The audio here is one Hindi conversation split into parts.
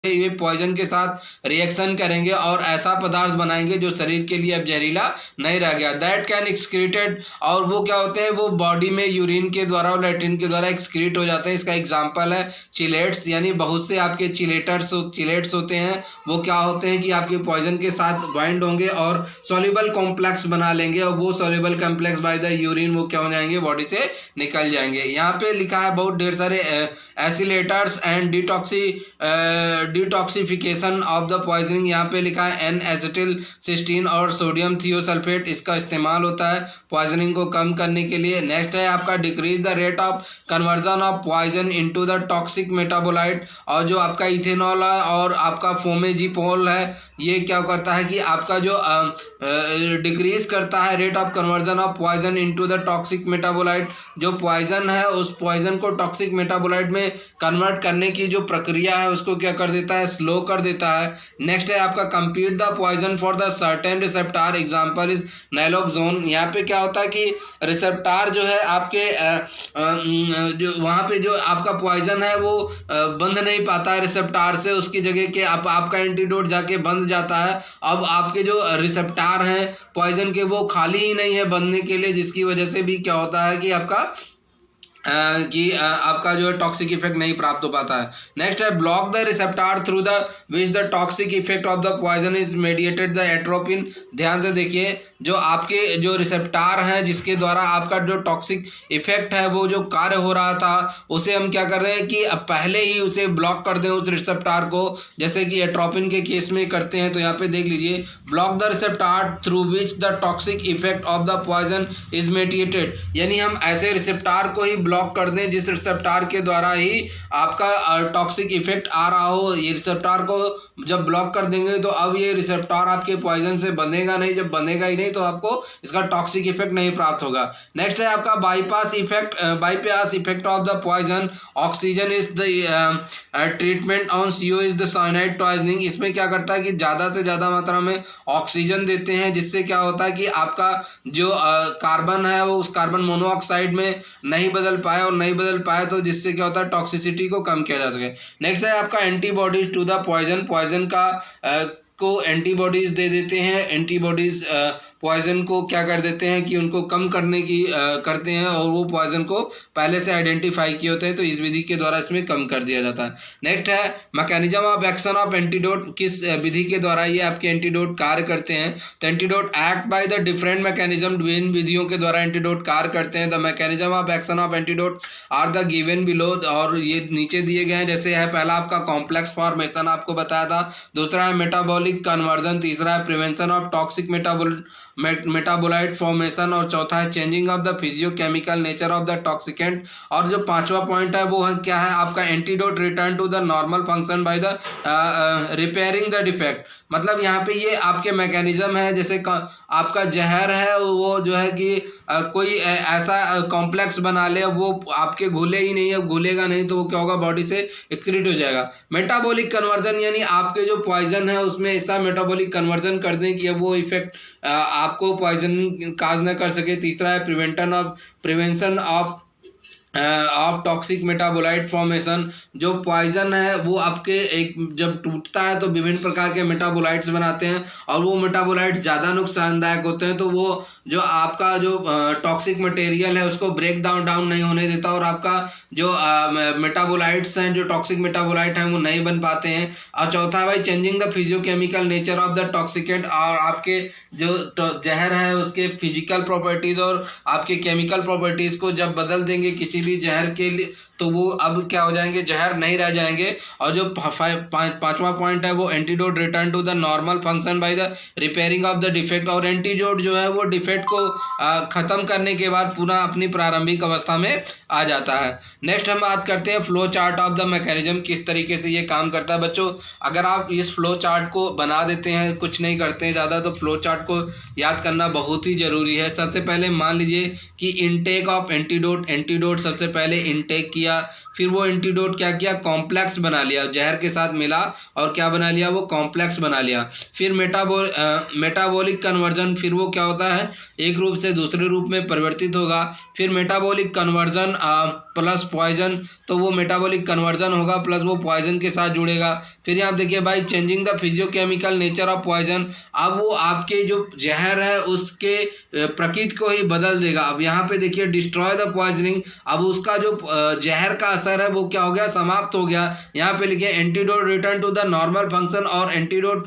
ये पॉइजन के साथ रिएक्शन करेंगे और ऐसा पदार्थ बनाएंगे जो शरीर के लिए अब जहरीला नहीं रह गया। दैट कैन एक्सक्रीटेड, और वो क्या होते हैं, वो बॉडी में यूरिन के द्वारा और लैट्रिन के द्वारा एक्सक्रीट हो जाते हैं। इसका एग्जांपल है चिलेट्स, यानी बहुत से आपके चिलेट्स होते हैं, वो क्या होते हैं कि आपके पॉइजन के साथ बाइंड होंगे और सॉल्युबल कॉम्प्लेक्स बना लेंगे, और वो soluble complex by the urine वो क्या हो जाएंगे, बॉडी से निकल जाएंगे। यहाँ पे लिखा है बहुत ढेर सारे एसिलेटर्स and detoxification of the poisoning. यहाँ पे लिखा है एन एसिटिल सिस्टीन और सोडियम थियोसल्फेट, इसका इस्तेमाल होता है पॉइजनिंग को कम करने के लिए। नेक्स्ट है आपका decrease the rate of conversion of poison into the toxic metabolite, और जो आपका इथेनॉल है और आपका फोमेजिपोल है, ये क्या करता है कि आपका जो डिक्रीज करता है rate of conversion of poison into the toxic metabolite. जो पॉइजन है उस पॉइजन को टॉक्सिक मेटाबोलाइट में कन्वर्ट करने की जो प्रक्रिया है उसको क्या कर देता है, स्लो कर देता है। नेक्स्ट है आपका compete the poison for the certain receptor, example is naloxone. यहाँ पे क्या होता है कि रिसेप्टार जो है आपके जो वहाँ पे जो आपका पॉइजन है वो बंध नहीं पाता है रिसेप्टार से, उसकी जगह के आपका एंटीडोट जाके बंध जाता है। अब आपके जो रिसेप्टार हैं पॉइजन के वो खाली ही नहीं है बंधने के लिए, जिसकी वजह से भी क्या होता है कि आपका जो है टॉक्सिक इफेक्ट नहीं प्राप्त हो पाता है। नेक्स्ट है block the receptor through the which the toxic effect of the poison is mediated the atropine. ध्यान से देखिए, जो आपके जो रिसेप्टार हैं जिसके द्वारा आपका जो टॉक्सिक इफेक्ट है वो जो कार्य हो रहा था उसे हम क्या कर रहे हैं कि अब पहले ही उसे ब्लॉक कर दें उस रिसेप्टार को, जैसे कि एट्रोपिन के केस में करते हैं। तो यहाँ पे देख लीजिए, block the receptor through which the toxic effect of the poison is mediated, यानी हम ऐसे रिसेप्टार को ही ब्लॉक कर दें जिस रिसेप्टार के द्वारा ही आपका टॉक्सिक इफेक्ट आ रहा हो। ये रिसेप्टार को जब ब्लॉक कर देंगे तो अब ये रिसेप्टार आपके पॉइजन से बंधेगा नहीं, जब बंधेगा ही नहीं तो आपको इसका टॉक्सिक इफेक्ट नहीं प्राप्त होगा। नेक्स्ट है आपका bypass effect of the poison, oxygen is the treatment on CO is the cyanide poisoning. इसमें क्या करता है कि ज़्यादा से ज़्यादा मात्रा में ऑक्सीजन देते हैं, जिससे क्या होता है कि आपका जो कार्बन है वो उस कार्बन मोनोऑक्साइड में नहीं बदल पाए, और नहीं बदल पाए तो जिससे क्या होता है टॉक्सिसिटी को कम किया जा सके। नेक्स्ट है आपका एंटीबॉडीज टू द पॉइजन का को एंटीबॉडीज दे देते हैं। एंटीबॉडीज पॉइजन को क्या कर देते हैं कि उनको कम करने की करते हैं, और वो पॉइजन को पहले से आइडेंटिफाई किए होते हैं, तो इस विधि के द्वारा इसमें कम कर दिया जाता है। नेक्स्ट है mechanism of action of antidote, किस विधि के द्वारा ये आपके एंटीडोट कार्य करते हैं। तो antidote act by the different mechanism, विभिन्न विधियों के द्वारा एंटीडोट कार्य करते हैं। The mechanism of action of antidote are the given below, और ये नीचे दिए गए हैं। जैसे है पहला आपका कॉम्प्लेक्स फॉर्मेशन आपको बताया था, दूसरा है मेटाबॉलिक कन्वर्जन, तीसरा है prevention of toxic metabolite formation, और चौथा है changing of the physiochemical nature of the toxicant, और जो पांचवा पॉइंट है वो है क्या है आपका antidote return to the normal function by the repairing the defect. मतलब यहाँ पे ये आपके मैकेनिज्म है, जैसे आपका जहर है वो जो है कि कोई ऐसा कॉम्प्लेक्स बना ले, वो आपके घुले ही नहीं है, घुलेगा नहीं तो वो क्या होगा, बॉडी से एक्सक्रीट हो जाएगा। मेटाबॉलिक कन्वर्जन, यानी आपके जो पॉइजन है उसमें ऐसा मेटाबॉलिक कन्वर्जन कर दें कि वो इफेक्ट आपको पॉइजन काज न कर सके। तीसरा है prevention of toxic metabolite formation, जो पॉइजन है वो आपके एक जब टूटता है तो विभिन्न प्रकार के मेटाबोलाइट्स बनाते हैं, और वो मेटाबोलाइट्स ज़्यादा नुकसानदायक होते हैं, तो वो जो आपका जो टॉक्सिक मटेरियल है उसको ब्रेक डाउन नहीं होने देता, और आपका जो मेटाबोलाइट्स हैं, जो टॉक्सिक मेटाबोलाइट हैं वो नहीं बन पाते हैं। और चौथा है भाई changing the physiochemical nature of the toxicant, और आपके जो जहर है उसके फिजिकल प्रॉपर्टीज़ और आपके केमिकल प्रॉपर्टीज़ को जब बदल देंगे किसी भी जहर के लिए, तो वो अब क्या हो जाएंगे, जहर नहीं रह जाएंगे। और जो पांचवा पॉइंट है वो antidote return to the normal function by the repairing of the defect, और एंटीडोट जो है वो डिफेक्ट को खत्म करने के बाद पुनः अपनी प्रारंभिक अवस्था में आ जाता है। नेक्स्ट हम बात करते हैं flow chart of the mechanism, किस तरीके से ये काम करता है। बच्चों अगर आप इस फ्लो चार्ट को बना देते हैं, कुछ नहीं करते हैं ज़्यादा, तो फ्लो चार्ट को याद करना बहुत ही ज़रूरी है। सबसे पहले मान लीजिए कि इनटेक ऑफ एंटीडोट सबसे पहले इनटेक किया किया, फिर वो एंटीडोट क्या किया, कॉम्प्लेक्स बना लिया, जहर के साथ मिला और क्या बना लिया, वो कॉम्प्लेक्स बना लिया। फिर मेटाबॉलिक कन्वर्जन, फिर वो क्या होता है, एक रूप से दूसरे रूप में परिवर्तित होगा। फिर मेटाबॉलिक कन्वर्जन प्लस पॉइजन, तो वो मेटाबॉलिक कन्वर्जन होगा प्लस वो पॉइजन के साथ जुड़ेगा। फिर यहाँ देखिए भाई, changing the physiochemical nature of poison, अब वो आपके जो जहर है उसके प्रकृति को ही बदल देगा। अब यहाँ पे देखिए डिस्ट्रॉय द पॉइजनिंग, अब उसका जो जहर का असर है वो क्या हो गया, समाप्त हो गया। यहाँ पे लिखिए antidote return to the normal function, और एंटीडोट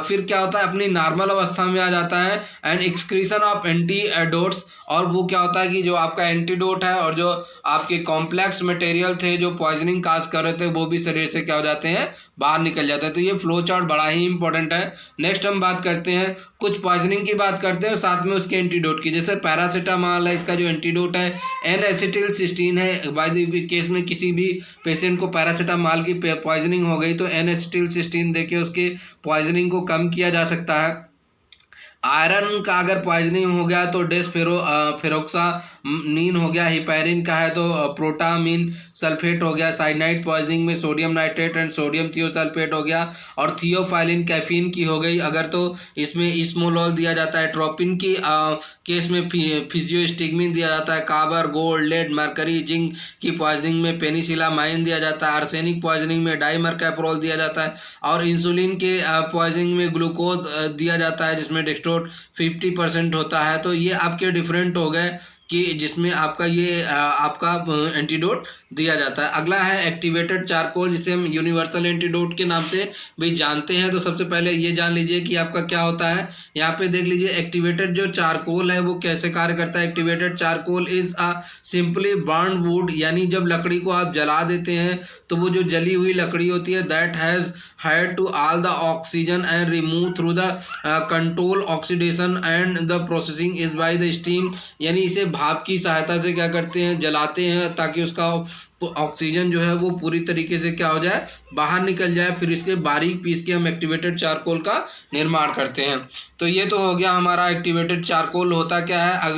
फिर क्या होता है, अपनी नॉर्मल अवस्था में आ जाता है। एंड एक्सक्रीशन ऑफ एंटीडोट्स, और वो क्या होता है कि जो आपका एंटीडोट है और जो आपके कॉम्प्लेक्स मटेरियल थे जो पॉइजनिंग काज कर रहे थे वो भी शरीर से क्या हो जाते हैं, बाहर निकल जाते हैं। तो ये फ्लो चार्ट बड़ा ही इंपॉर्टेंट है। नेक्स्ट हम बात करते हैं, कुछ पॉइजनिंग की बात करते हैं साथ में उसके एंटीडोट की। जैसे पैरासीटामॉल है, इसका जो एंटीडोट है N-एसिटिलसिस्टीन है। बाय द केस में किसी भी पेशेंट को पैरासीटामॉल की पॉइजनिंग हो गई तो N-एसिटिलसिस्टीन देके उसके पॉइजनिंग को कम किया जा सकता है। आयरन का अगर पॉइजनिंग हो गया तो फेरोक्सामीन हो गया। हिपैरिन का है तो प्रोटामीन सल्फेट हो गया। साइनाइड पॉइजनिंग में sodium nitrate and sodium thiosulphate हो गया। और थियोफाइलिन कैफीन की हो गई अगर, तो इसमें इस्मोलॉल दिया जाता है। ट्रोपिन की केस में फिजियोस्टिग्मिन दिया जाता है। काबर, गोल्ड, लेड, मरकरी, जिंक की पॉइजनिंग में पेनिसिलामाइन दिया जाता है। आर्सेनिक पॉइजनिंग में डाइमरकैप्रोल दिया जाता है। और इंसुलिन के पॉइजनिंग में ग्लूकोज दिया जाता है जिसमें डेक्स्ट्रो 50% होता है। तो ये आपके डिफरेंट हो गए कि जिसमें आपका ये आपका एंटीडोट दिया जाता है। अगला है एक्टिवेटेड चारकोल, जिसे हम यूनिवर्सल एंटीडोट के नाम से भी जानते हैं। तो सबसे पहले ये जान लीजिए कि आपका क्या होता है। यहाँ पे देख लीजिए एक्टिवेटेड जो चारकोल है वो कैसे कार्य करता है। Activated charcoal is a simply burn would, यानी जब लकड़ी को आप जला देते हैं तो वो जो जली हुई लकड़ी होती है that has hired to all the oxygen and remove through the control oxidation and the processing is by the steam, यानी इसे भाप की सहायता से क्या करते हैं, जलाते हैं ताकि उसका ऑक्सीजन जो है वो पूरी तरीके से क्या हो जाए, बाहर निकल जाए। फिर इसके बारीक पीस के हम एक्टिवेटेड चारकोल का निर्माण करते हैं। तो ये तो हो गया हमारा एक्टिवेटेड चारकोल होता क्या है,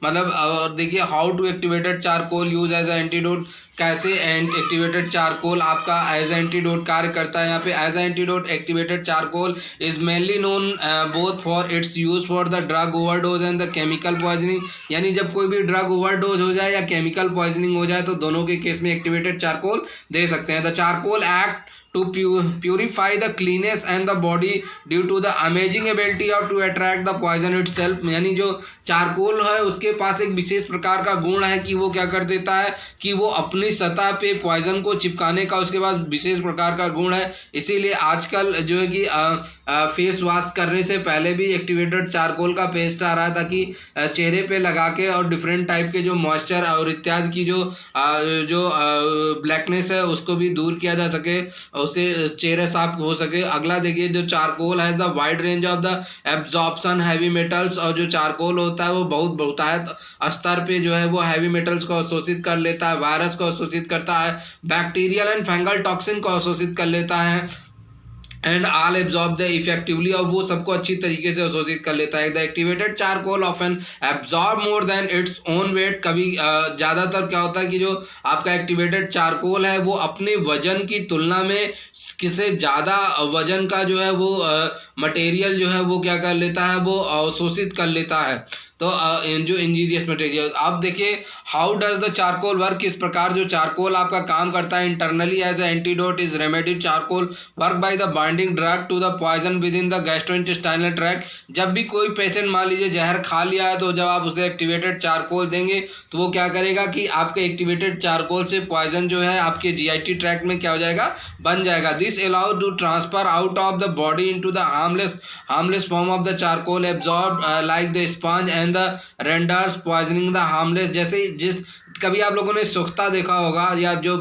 मतलब देखिए how to activated charcoal use as antidote, कैसे एक्टिवेटेड चारकोल आपका एज एंटीडोट कार्य करता है। यहाँ पे as antidote activated charcoal is mainly known both for its use for the drug overdose and the chemical poisoning, यानी जब कोई भी ड्रग ओवरडोज हो जाए या केमिकल पॉइजनिंग हो जाए तो दोनों के केस में एक्टिवेटेड चारकोल दे सकते हैं। The charcoal act to purify the cleanness and the body due to the amazing ability of to attract the poison itself, यानी जो चारकोल है उसके पास एक विशेष प्रकार का गुण है कि वो क्या कर देता है कि वो अपनी सतह पे पॉइजन को चिपकाने का उसके पास विशेष प्रकार का गुण है। इसीलिए आजकल जो है कि फेस वॉश करने से पहले भी एक्टिवेटेड चारकोल का पेस्ट आ रहा है ताकि चेहरे पे लगा के और डिफरेंट टाइप के जो मॉइस्चर और इत्यादि की जो ब्लैकनेस है उसको भी दूर किया जा सके, उससे चेहरे साफ हो सके। अगला देखिए जो चारकोल है the wide range of the absorption heavy metals, और जो चारकोल होता है वो बहुत बहुतायत स्तर पे जो है वो हैवी मेटल्स को अवशोषित कर लेता है, वायरस को अवशोषित करता है, बैक्टीरियल एंड फंगल टॉक्सिन को अवशोषित कर लेता है and all absorb the effectively, और वो सबको अच्छी तरीके से अवशोषित कर लेता है। The activated charcoal often absorb more than its own wait, कभी ज़्यादातर क्या होता है कि जो आपका एक्टिवेटेड चारकोल है वो अपने वजन की तुलना में किसी ज़्यादा वजन का जो है वो मटेरियल जो है वो क्या कर लेता है, वो अवशोषित कर लेता है। तो जो इंजीनियस मटेरियल, आप देखिए how does the charcoal work, किस प्रकार जो चारकोल आपका काम करता है। Internally as antidote is remedied charcoal work by the binding drug to the poison within the gastrointestinal tract. जब भी कोई पेशेंट मान लीजिए जहर खा लिया है तो जब आप उसे एक्टिवेटेड चारकोल देंगे तो वो क्या करेगा कि आपके एक्टिवेटेड चारकोल से पॉइजन जो है आपके जीआईटी ट्रैक्ट में क्या हो जाएगा, बन जाएगा। This allow to transfer out of the body into the harmless form of the charcoal absorb like the sponge and the renders poisoning the harmless. जैसे जिस कभी आप लोगों ने सोखता देखा होगा या जो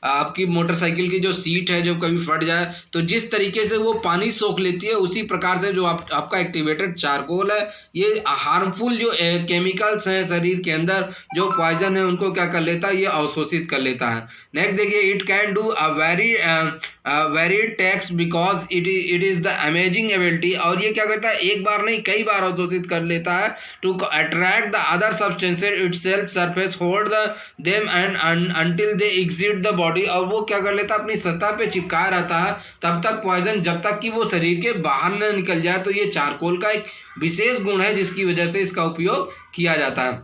आपकी मोटरसाइकिल की जो सीट है जो कभी फट जाए तो जिस तरीके से वो पानी सोख लेती है उसी प्रकार से जो आपका एक्टिवेटेड चारकोल है ये हार्मफुल जो केमिकल्स हैं शरीर के अंदर जो पॉइजन है उनको क्या कर लेता है, ये अवशोषित कर लेता है। नेक्स्ट देखिए it can do a very tax because it is the amazing ability, और ये क्या करता है एक बार नहीं कई बार अवशोषित कर लेता है to attract the other substances itself surface hold them and until they exit the body, और वो क्या कर लेता है अपनी सतह पे चिपकाया रहता है तब तक पॉइजन, जब तक कि वो शरीर के बाहर न निकल जाए। तो ये चारकोल का एक विशेष गुण है जिसकी वजह से इसका उपयोग किया जाता है।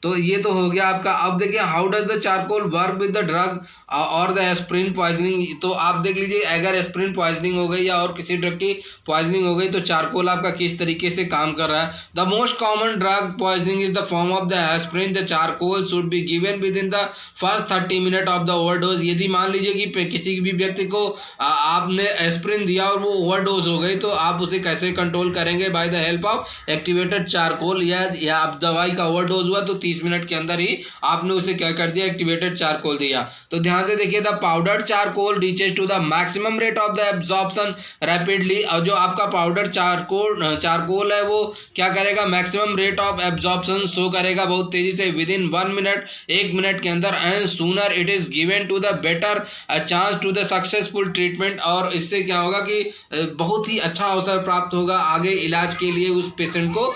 तो ये तो हो गया आपका। अब देखिए how does the charcoal work with the drug और द एस्प्रिन पॉइजनिंग। तो आप देख लीजिए अगर एस्प्रिन पॉइजनिंग हो गई या और किसी ड्रग की पॉइजनिंग हो गई तो चारकोल आपका किस तरीके से काम कर रहा है। The most common drug poisoning is the form of the aspirin. The charcoal should be given with in the first 30 minute of the overdose. यदि मान लीजिए कि किसी भी व्यक्ति को आपने एस्प्रिन दिया और वो ओवरडोज हो गई तो आप उसे कैसे कंट्रोल करेंगे, by the help of activated charcoal. या आप दवाई का ओवरडोज हुआ तो 30 मिनट के अंदर ही आपने उसे क्या कर दिया, एक्टिवेटेड चारकोल दिया। तो ध्यान से देखिए the powder charcoal reaches to the maximum rate of the absorption rapidly. और जो आपका पाउडर चारकोल है वो क्या करेगा, maximum rate of absorption show करेगा बहुत तेजी से विद इन 1 मिनट, 1 मिनट के अंदर। And sooner it is given to the better chance to the successful treatment. और इससे क्या होगा कि बहुत ही अच्छा अवसर प्राप्त होगा आगे इलाज के लिए, उस पेशेंट को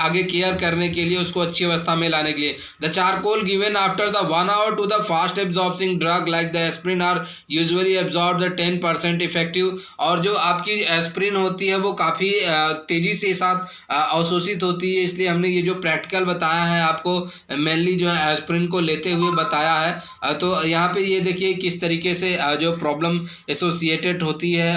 आगे केयर करने के लिए, उसको अच्छी अवस्था में लाने के लिए। The charcoal given after the 1 hour to the fast absorbing drug like the aspirin are usually absorb the 10% effective. और जो आपकी एस्प्रिन होती है वो काफ़ी तेजी से साथ अवशोषित होती है, इसलिए हमने ये जो प्रैक्टिकल बताया है आपको मेनली जो है एस्प्रिन को लेते हुए बताया है। तो यहाँ पे ये देखिए किस तरीके से जो प्रॉब्लम एसोसिएटेड होती है,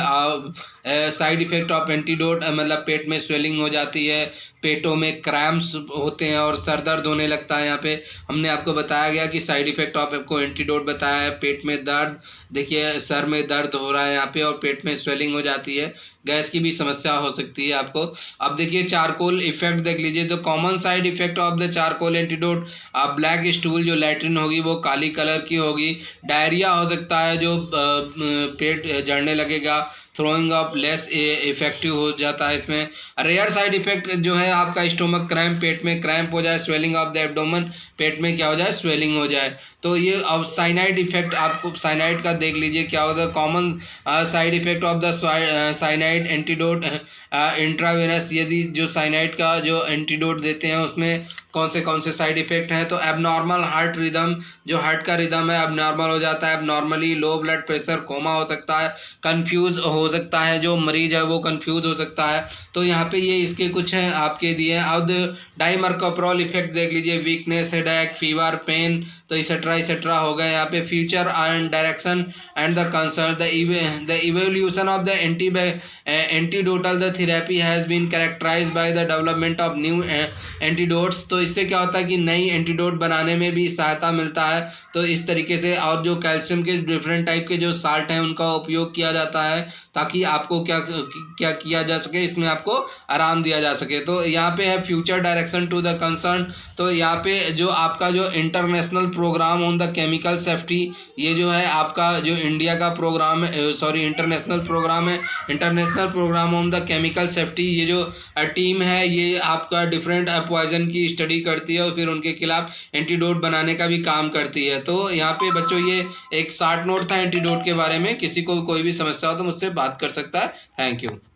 साइड इफेक्ट ऑफ एंटीडोट, मतलब पेट में स्वेलिंग हो जाती है, पेटों में क्रैम्प्स होते हैं और सर दर्द होने लगता है। यहाँ पे हमने आपको बताया गया कि साइड इफेक्ट ऑफ आपको एंटीडोट बताया है, पेट में दर्द, देखिए सर में दर्द हो रहा है यहाँ पे और पेट में स्वेलिंग हो जाती है, गैस की भी समस्या हो सकती है आपको। अब देखिए चारकोल इफेक्ट देख लीजिए। तो common side effect of the charcoal antidote, black stool, जो लैट्रिन होगी वो काली कलर की होगी, डायरिया हो सकता है, जो पेट झड़ने लगेगा, थ्रोइंग अप लेस इफेक्टिव हो जाता है इसमें। रेयर साइड इफेक्ट जो है आपका स्टोमक क्रैम्प, पेट में क्रैम्प हो जाए, स्वेलिंग ऑफ द एब्डोमेन, पेट में क्या हो जाए, स्वेलिंग हो जाए। तो ये अब साइनाइड इफेक्ट, आपको साइनाइड का देख लीजिए क्या होता है। Common side effect of the cyanide antidote intravenous, यदि जो साइनाइड का जो एंटीडोट देते हैं उसमें कौन से साइड इफेक्ट हैं। तो एबनॉर्मल हार्ट रिदम, जो हार्ट का रिदम है एबनॉर्मल हो जाता है, abnormally low blood pressure, coma हो सकता है, कंफ्यूज हो सकता है, जो मरीज है वो कंफ्यूज हो सकता है। तो यहाँ पे ये इसके कुछ हैं आपके दिए हैं। अब डाइमर्कोप्रॉल इफेक्ट देख लीजिए, वीकनेस, हेडेक, फीवर, पेन, तो इसेट्रा हो गए यहाँ पे। Future and direction and the concern, the evolution of the antidotal the therapy has been characterize by the development of new antidotes. तो इससे क्या होता है कि नई एंटीडोट बनाने में भी सहायता मिलता है। तो इस तरीके से, और जो कैल्शियम के डिफरेंट टाइप के जो साल्ट हैं उनका उपयोग किया जाता है ताकि आपको क्या किया जा सके, इसमें आपको आराम दिया जा सके। तो यहाँ पे है future direction to the concern. तो यहाँ पे जो आपका जो international program on the chemical safety, ये जो है आपका जो इंडिया का प्रोग्राम है, इंटरनेशनल प्रोग्राम है, international program on the chemical safety. ये जो टीम है ये आपका डिफरेंट पॉइजन की स्टडी करती है और फिर उनके खिलाफ एंटीडोट बनाने का भी काम करती है। तो यहाँ पे बच्चों ये एक शॉर्ट नोट था एंटीडोट के बारे में। किसी को कोई भी समस्या हो तो मुझसे बात कर सकता है। Thank you.